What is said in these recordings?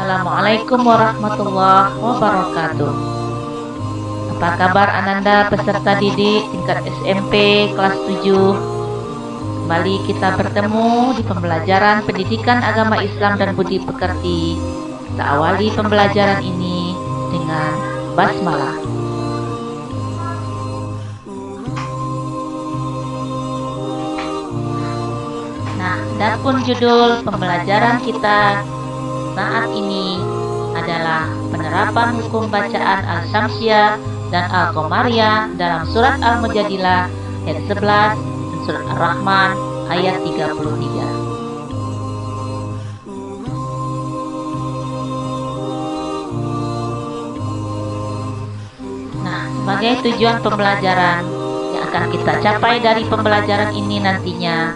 Assalamualaikum warahmatullahi wabarakatuh. Apa kabar Ananda peserta didik tingkat SMP kelas 7? Kembali kita bertemu di pembelajaran pendidikan agama Islam dan budi pekerti. Kita awali pembelajaran ini dengan basmalah. Nah, adapun judul pembelajaran kita saat ini adalah penerapan hukum bacaan Al-Syamsiyah dan Al-Qamariyah dalam surat Al-Mujadilah ayat 11 dan surat Ar-Rahman ayat 33. Nah, sebagai tujuan pembelajaran yang akan kita capai dari pembelajaran ini nantinya,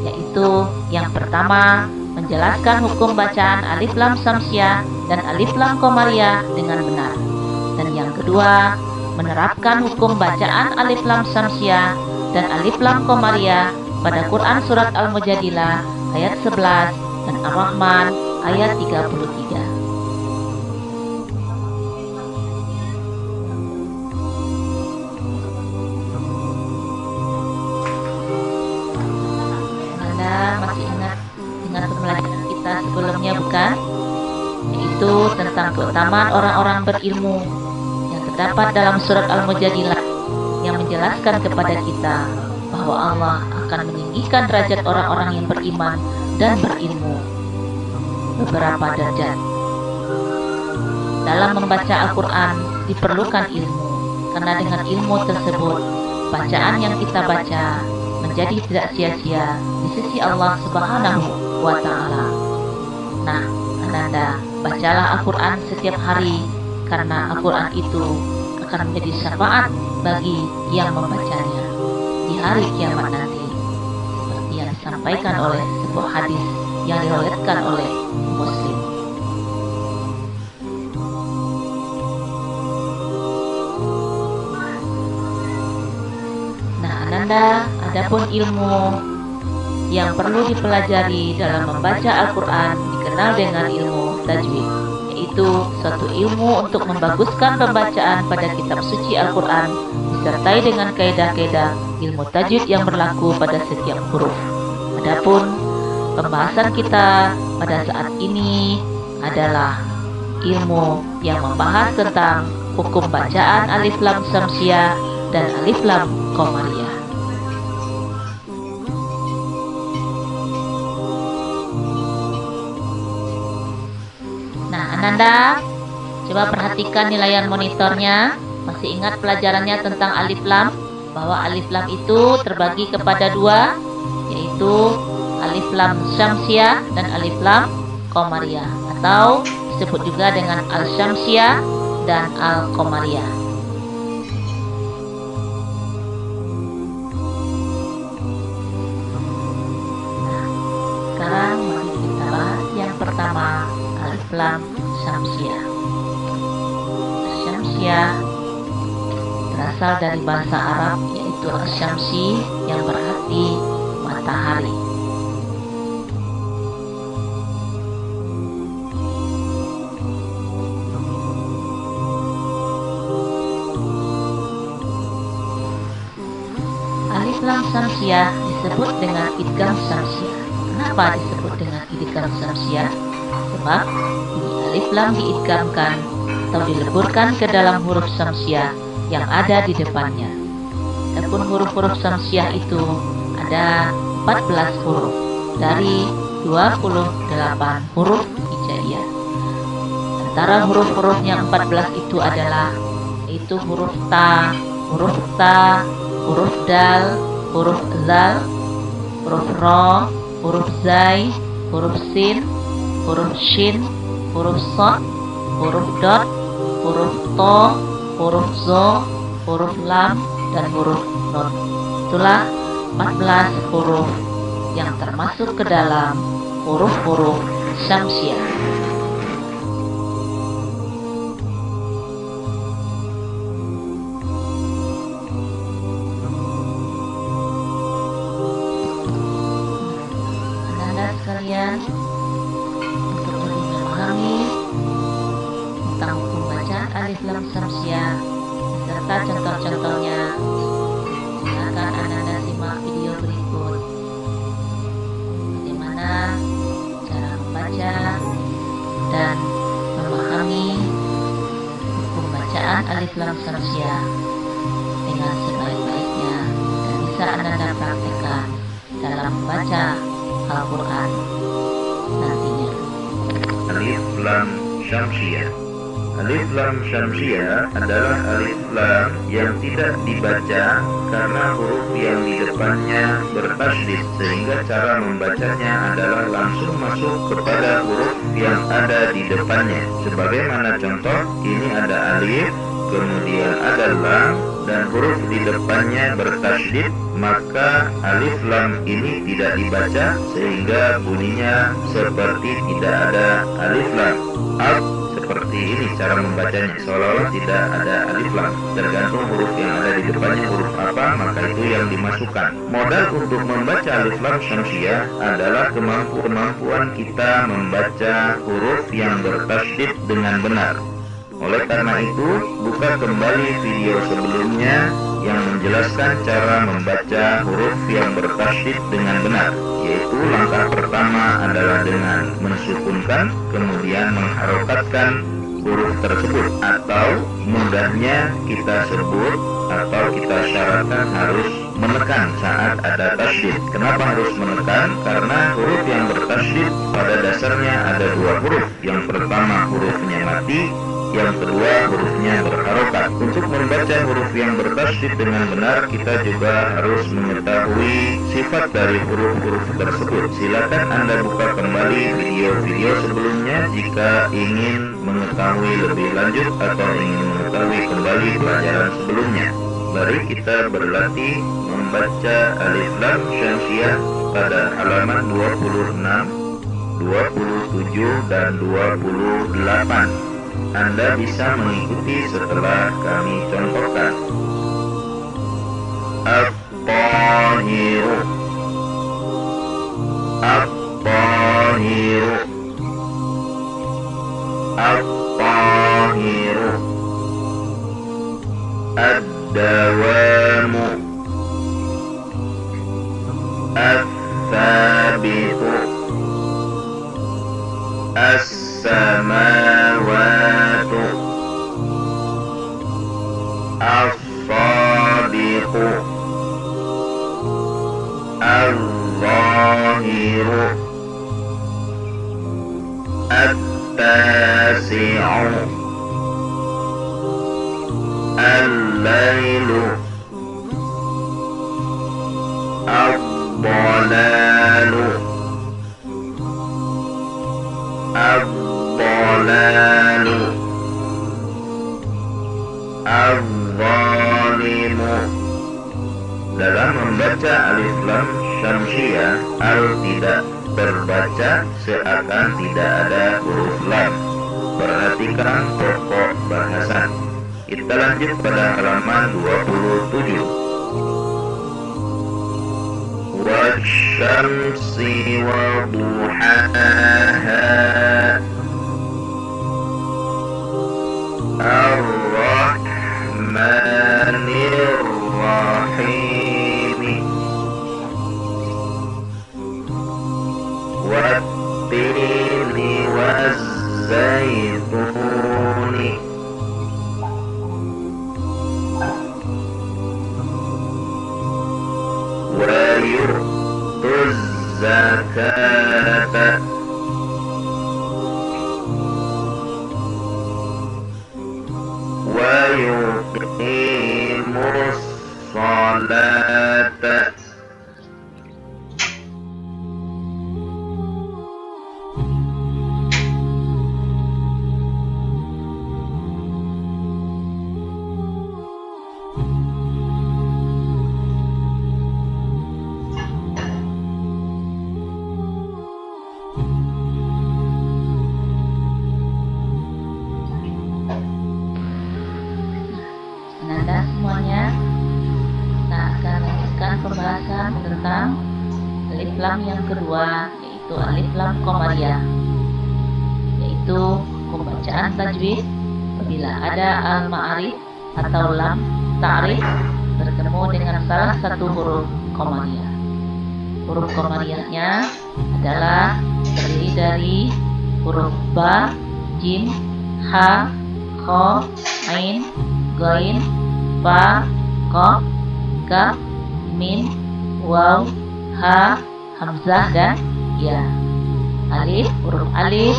yaitu yang pertama, menjelaskan hukum bacaan Alif Lam Syamsiyah dan Alif Lam Qamariyah dengan benar. Dan yang kedua, menerapkan hukum bacaan Alif Lam Syamsiyah dan Alif Lam Qamariyah pada Quran surat Al-Mujadilah ayat 11 dan Ar-Rahman ayat 33. Anda masih ingat dengan pembelajaran kita sebelumnya, bukan? Yaitu tentang keutamaan orang-orang berilmu yang terdapat dalam surat Al-Mujadilah yang menjelaskan kepada kita bahwa Allah akan meninggikan derajat orang-orang yang beriman dan berilmu beberapa derajat. Dalam membaca Al-Quran diperlukan ilmu, karena dengan ilmu tersebut bacaan yang kita baca menjadi tidak sia-sia di sisi Allah Subhanahu wa Ta'ala. Nah, Ananda, bacalah Al-Quran setiap hari, karena Al-Quran itu akan menjadi syafaat bagi yang membacanya di hari kiamat nanti, seperti yang disampaikan oleh sebuah hadis yang diriwayatkan oleh Muslim. Nah, Ananda, adapun ilmu yang perlu dipelajari dalam membaca Al-Quran dikenal dengan ilmu tajwid, yaitu suatu ilmu untuk membaguskan pembacaan pada kitab suci Al-Quran disertai dengan kaidah-kaidah ilmu tajwid yang berlaku pada setiap huruf. Adapun pembahasan kita pada saat ini adalah ilmu yang membahas tentang hukum bacaan Alif Lam Syamsiyah dan Alif Lam Qamariyah. Ananda, coba perhatikan nilaian monitornya. Masih ingat pelajarannya tentang Alif Lam? Bahwa Alif Lam itu terbagi kepada dua, yaitu Alif Lam Syamsiyah dan Alif Lam Qamariyah, atau disebut juga dengan Al-Syamsiyah dan Al-Qamariyah. Nah, sekarang mari kita bahas yang pertama, Alif Lam Syamsiyah. Syamsiyah berasal dari bahasa Arab, yaitu Syamsi, yang berarti matahari. Alif Lam Syamsiyah disebut dengan idgham Syamsiyah. Kenapa disebut dengan idgham Syamsiyah? Sebab Alif Lam diidghamkan atau dileburkan ke dalam huruf Syamsiyah yang ada di depannya. Adapun huruf-huruf Syamsiyah itu ada 14 huruf dari 28 huruf hijaiyah. Antara huruf-huruf yang 14 itu adalah yaitu huruf ta, huruf dal, huruf zal, huruf ro, huruf zai, huruf sin, huruf shin, huruf sod, huruf dot, huruf to, huruf zo, huruf lam, dan huruf nun. Itulah 14 huruf yang termasuk ke dalam huruf-huruf Syamsiyah. Anda sekalian, untuk lebih memahami alif lam samsiah serta contoh-contohnya, silakan Anda simak video berikut. Bagaimana cara membaca dan memahami hukum bacaan alif lam samsiah dengan sebaik-baiknya dan bisa Anda praktekkan dalam membaca Al-Quran nantinya. Alif lam syamsiah. Alif lam syamsiah adalah alif lam yang tidak dibaca karena huruf yang di depannya bertasydid, sehingga cara membacanya adalah langsung masuk kepada huruf yang ada di depannya. Sebagaimana contoh, ini ada alif, kemudian ada lam, dan huruf di depannya bertasydid, maka alif lam ini tidak dibaca sehingga bunyinya seperti tidak ada alif lam. Seperti ini cara membacanya, seolah-olah tidak ada alif lam. Tergantung huruf yang ada di depannya huruf apa, maka itu yang dimasukkan. Modal untuk membaca alif lam syamsiah adalah kemampuan kita membaca huruf yang bertasydid dengan benar. Oleh karena itu, buka kembali video sebelumnya yang menjelaskan cara membaca huruf yang bertasydid dengan benar, yaitu langkah pertama adalah dengan mensukunkan, kemudian mengharokatkan huruf tersebut, atau mudahnya kita sebut atau kita syaratkan harus menekan saat ada tasydid. Kenapa harus menekan? Karena huruf yang bertasydid pada dasarnya ada dua huruf. Yang pertama hurufnya mati, yang kedua hurufnya berharokat. Untuk membaca huruf yang bertasydid dengan benar, kita juga harus mengetahui sifat dari huruf-huruf tersebut. Silakan Anda buka kembali video-video sebelumnya jika ingin mengetahui lebih lanjut atau ingin mengetahui kembali pelajaran sebelumnya. Mari kita berlatih membaca alif lam syamsiah pada halaman 26, 27, dan 28. Anda bisa mengikuti setelah kami contohkan. At-Tahiru, At-Tahiru, At-Tahiru, Ad-Dawamu, At-Thabitu, As-Samawatu, As-Sadiqu, Al-Zahiru, At-Tasi'u, Al-Lailu, Ad-Dalalu, Ad-Dalalu, Az-Zalimu. Dalam membaca alif lam syamsiah, al tidak terbaca seakan tidak ada huruf lam. Perhatikan pokok bahasan. Kita lanjut pada halaman 27. Wasyamsi wa duhaha, Ar-Rahmanir Rahim, Wat-Tini Waz-Zaituni, wa yu'tuz zakata, wa yuqimus salata. Anda semuanya, kita akan lanjutkan pembahasan tentang alif lam yang kedua, yaitu alif lam qamariyah, yaitu pembacaan tajwid apabila ada al-ma'arif atau lam ta'rif bertemu dengan salah satu huruf qamariyah. Huruf qamariyahnya adalah terdiri dari huruf ba, jim, ha, kha, ain, ghain, fa, qaf, kaf, mim, waw, ha, hamzah, dan ya. Huruf alif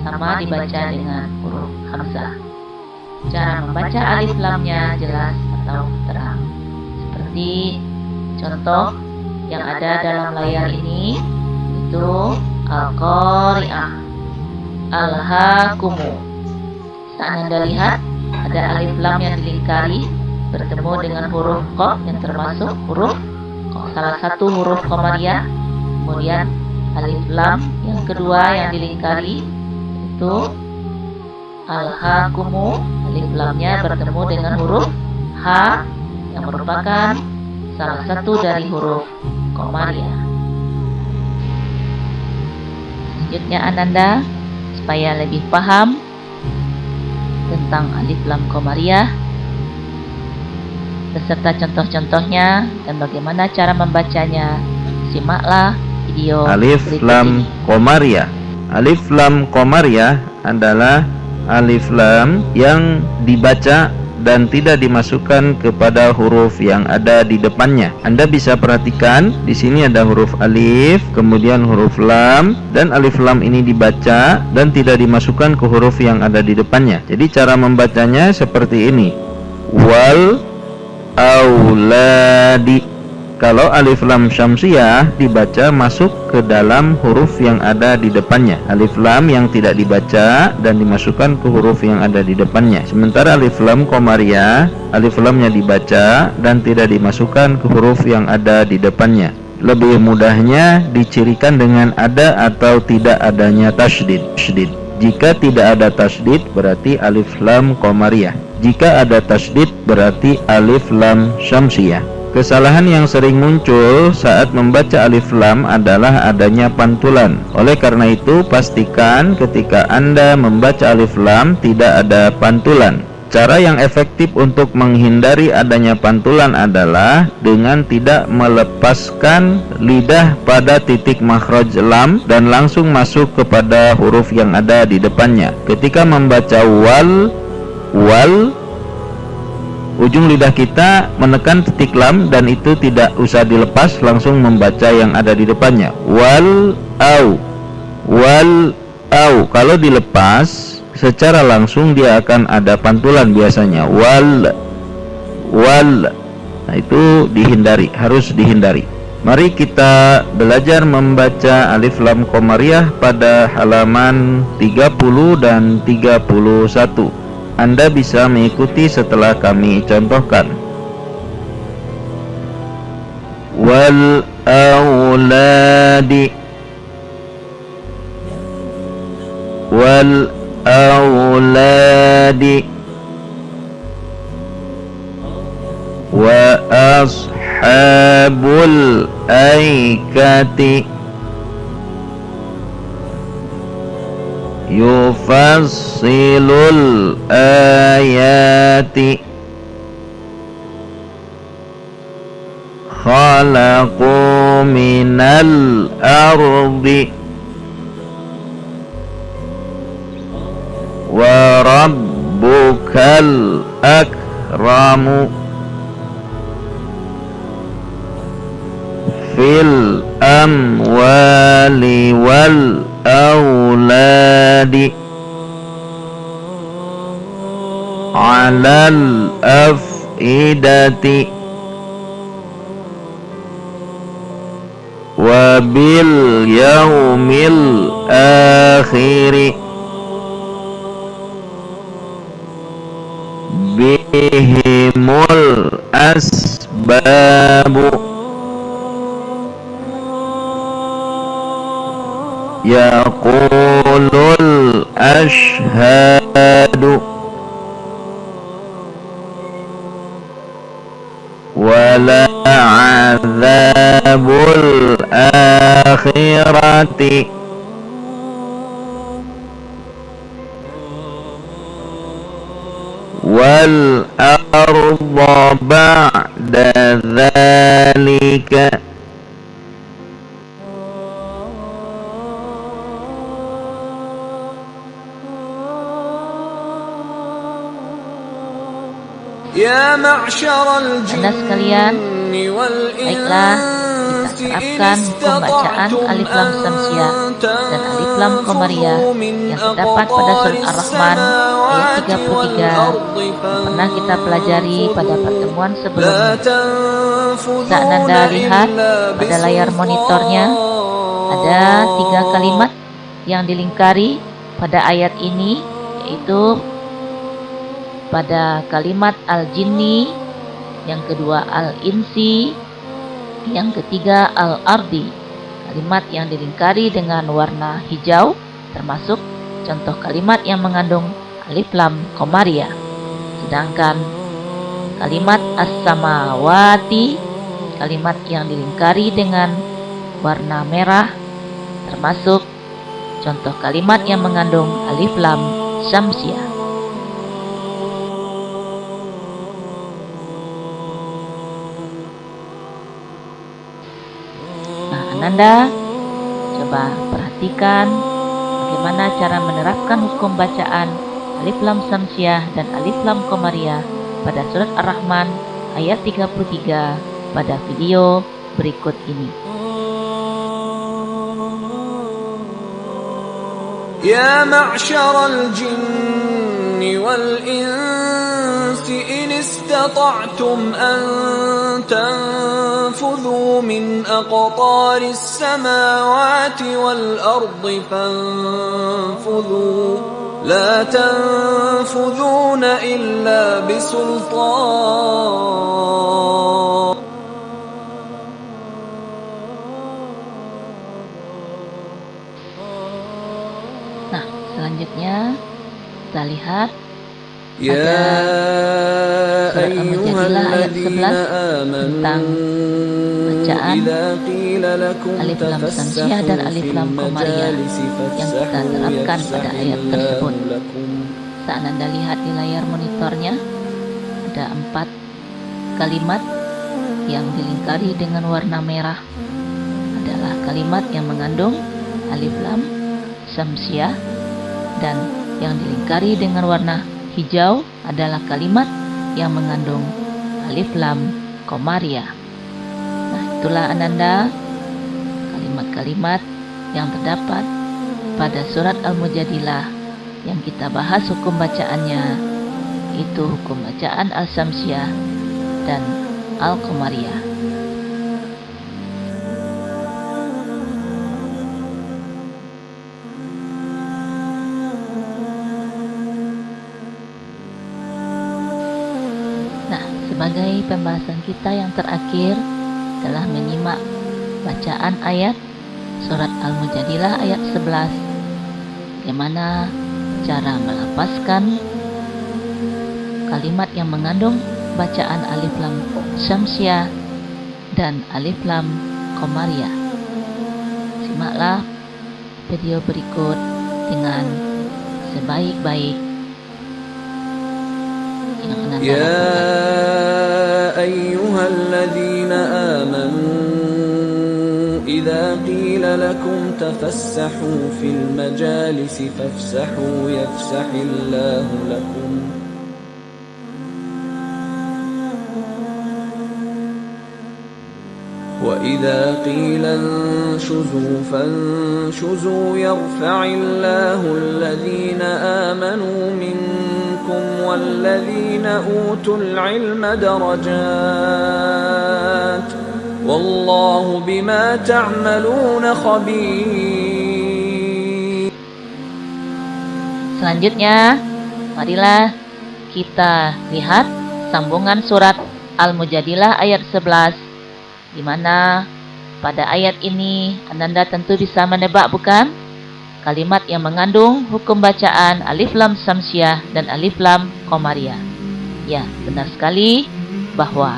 sama dibaca dengan huruf hamzah. Cara membaca alif lamnya jelas atau terang, seperti contoh yang ada dalam layar ini, itu al-qari'ah, al-hakumu. Saat Anda lihat ada alif lam yang dilingkari bertemu dengan huruf qaf yang termasuk huruf salah satu huruf qamariyah. Kemudian alif lam yang kedua yang dilingkari itu al-hakumu, alif lamnya bertemu dengan huruf ha yang merupakan salah satu dari huruf qamariyah. Selanjutnya Ananda, supaya lebih paham tentang alif lam qamariyah beserta contoh-contohnya dan bagaimana cara membacanya, simaklah video Alif lam qamariyah. Alif lam qamariyah adalah alif lam yang dibaca dan tidak dimasukkan kepada huruf yang ada di depannya. Anda bisa perhatikan di sini ada huruf alif, kemudian huruf lam, dan alif lam ini dibaca dan tidak dimasukkan ke huruf yang ada di depannya. Jadi cara membacanya seperti ini. Wal auladi. Kalau alif lam syamsiyah dibaca masuk ke dalam huruf yang ada di depannya. Alif lam yang tidak dibaca dan dimasukkan ke huruf yang ada di depannya. Sementara alif lam qamariyah, alif lamnya dibaca dan tidak dimasukkan ke huruf yang ada di depannya. Lebih mudahnya dicirikan dengan ada atau tidak adanya tasydid. Jika tidak ada tasydid berarti alif lam qamariyah. Jika ada tasydid berarti alif lam syamsiyah. Kesalahan yang sering muncul saat membaca alif lam adalah adanya pantulan. Oleh karena itu, pastikan ketika Anda membaca alif lam tidak ada pantulan. Cara yang efektif untuk menghindari adanya pantulan adalah dengan tidak melepaskan lidah pada titik makhraj lam dan langsung masuk kepada huruf yang ada di depannya. Ketika membaca wal, ujung lidah kita menekan titik lam dan itu tidak usah dilepas, langsung membaca yang ada di depannya. Wal au. Kalau dilepas secara langsung dia akan ada pantulan biasanya. Wal. Nah, itu dihindari, harus dihindari. Mari kita belajar membaca alif lam qamariyah pada halaman 30 dan 31. Anda bisa mengikuti setelah kami contohkan. Wal auladi. Wal auladi. Wa ashabul aikati. Yufassilul ayati. Khalaqu minal ardi. Wa rabbukal akramu. Fil amwali wal auladi. Alal afidati. Wabil yaumil akhiri. Bihimul asbabu. Yaqulul ashhadu. Wala azabul akhirati والأرض بعد ذلك يا معشر Anda sekalian, الجن baiklah kita terapkan pembacaan Alif Lam Samsiah dan Alif Lam Qamariyah yang terdapat pada surat Ar-Rahman ayat 33 yang pernah kita pelajari pada pertemuan sebelumnya. Bisa Anda lihat pada layar monitornya ada 3 kalimat yang dilingkari pada ayat ini, yaitu pada kalimat al-jinni, yang kedua al-insi, yang ketiga al-ardi. Kalimat yang dilingkari dengan warna hijau termasuk contoh kalimat yang mengandung alif lam qamariyah. Sedangkan kalimat as-samawati, kalimat yang dilingkari dengan warna merah termasuk contoh kalimat yang mengandung alif lam syamsiah. Ananda, coba perhatikan bagaimana cara menerapkan hukum bacaan Alif Lam Samsiah dan Alif Lam Qamariyah pada surat Ar-Rahman ayat 33 pada video berikut ini. يا معشر الجن والإنس إن استطعتم أن تنفذوا من أقطار السماوات والأرض فانفذوا لا تنفذون إلا بسلطان. Nah, selanjutnya kita lihat يا surat أيها Al-Mujadilah ayat الذين 11 tentang آمنوا bacaan إذا قيل لكم Alif Lam Samsiah dan تفسحوا Alif في Lam Qamariyah المجالس yang kita فافسحوا terapkan يفسح pada ayat الله tersebut. لكم. Saat Anda lihat di layar monitornya ada 4 kalimat yang dilingkari dengan warna merah adalah kalimat yang mengandung Alif Lam Samsiah, dan yang dilingkari dengan warna hijau adalah kalimat yang mengandung Alif Lam Qamariyah. Nah, itulah Ananda kalimat-kalimat yang terdapat pada surat Al-Mujadilah yang kita bahas hukum bacaannya, yaitu hukum bacaan Al-Samsiah dan Al-Qamariyah. Nah, sebagai pembahasan kita yang terakhir telah menyimak bacaan ayat surat Al-Mujadilah ayat 11, bagaimana cara melafazkan kalimat yang mengandung bacaan Alif Lam Syamsiah dan Alif Lam Qamariyah. Simaklah video berikut dengan sebaik-baik yang Anda يا lakukan. أيها الذين آمنوا إذا قيل لكم تفسحوا في المجالس فافسحوا يفسح الله لكم. وإذا قيل انشزوا فانشزوا يرفع الله الذين آمنوا منكم والذين أوتوا العلم درجات والله بما تعملون خبير. Selanjutnya, marilah kita lihat sambungan surat Al-Mujadilah ayat 11, di mana pada ayat ini Ananda tentu bisa menebak, bukan? Kalimat yang mengandung hukum bacaan Alif Lam Samsiah dan Alif Lam Qamariyah. Ya, benar sekali bahwa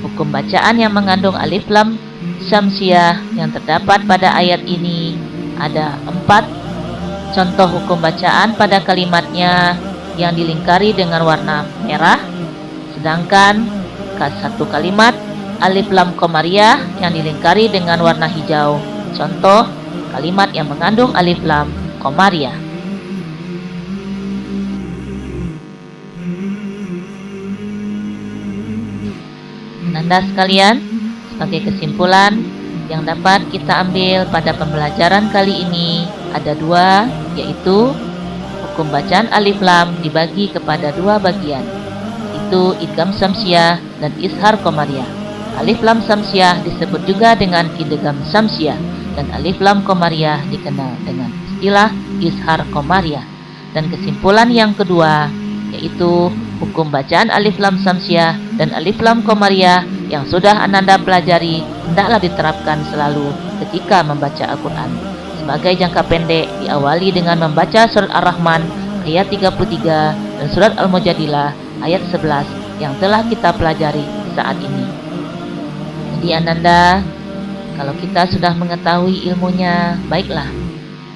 hukum bacaan yang mengandung Alif Lam Samsiah yang terdapat pada ayat ini ada 4 contoh hukum bacaan pada kalimatnya, yang dilingkari dengan warna merah, sedangkan satu kalimat alif lam qamariyah yang dilingkari dengan warna hijau. Contoh kalimat yang mengandung alif lam qamariyah. Ananda sekalian, sebagai kesimpulan yang dapat kita ambil pada pembelajaran kali ini ada dua, yaitu hukum bacaan alif lam dibagi kepada dua bagian, yaitu idgham samsiyah dan izhar qamariyah. Alif lam samsiyah disebut juga dengan idgham samsiyah, dan alif lam qamariyah dikenal dengan istilah izhar qamariyah. Dan kesimpulan yang kedua yaitu hukum bacaan alif lam samsiyah dan alif lam qamariyah yang sudah Ananda pelajari hendaklah diterapkan selalu ketika membaca Al-Quran. Sebagai jangka pendek, diawali dengan membaca surat Ar-Rahman ayat 33 dan surat Al-Mujadilah ayat 11 yang telah kita pelajari saat ini. Jadi Ananda, kalau kita sudah mengetahui ilmunya, baiklah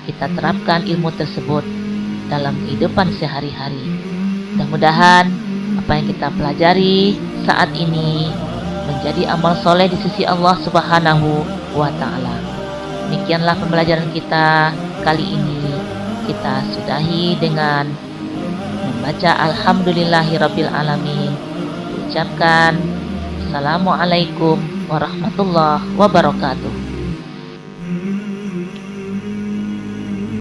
kita terapkan ilmu tersebut dalam kehidupan sehari-hari. Mudah-mudahan apa yang kita pelajari saat ini menjadi amal soleh di sisi Allah Subhanahu wa Ta'ala. Demikianlah pembelajaran kita kali ini. Kita sudahi dengan membaca Alhamdulillahirabbil alamin. Ucapkan Assalamualaikum warahmatullahi wabarakatuh.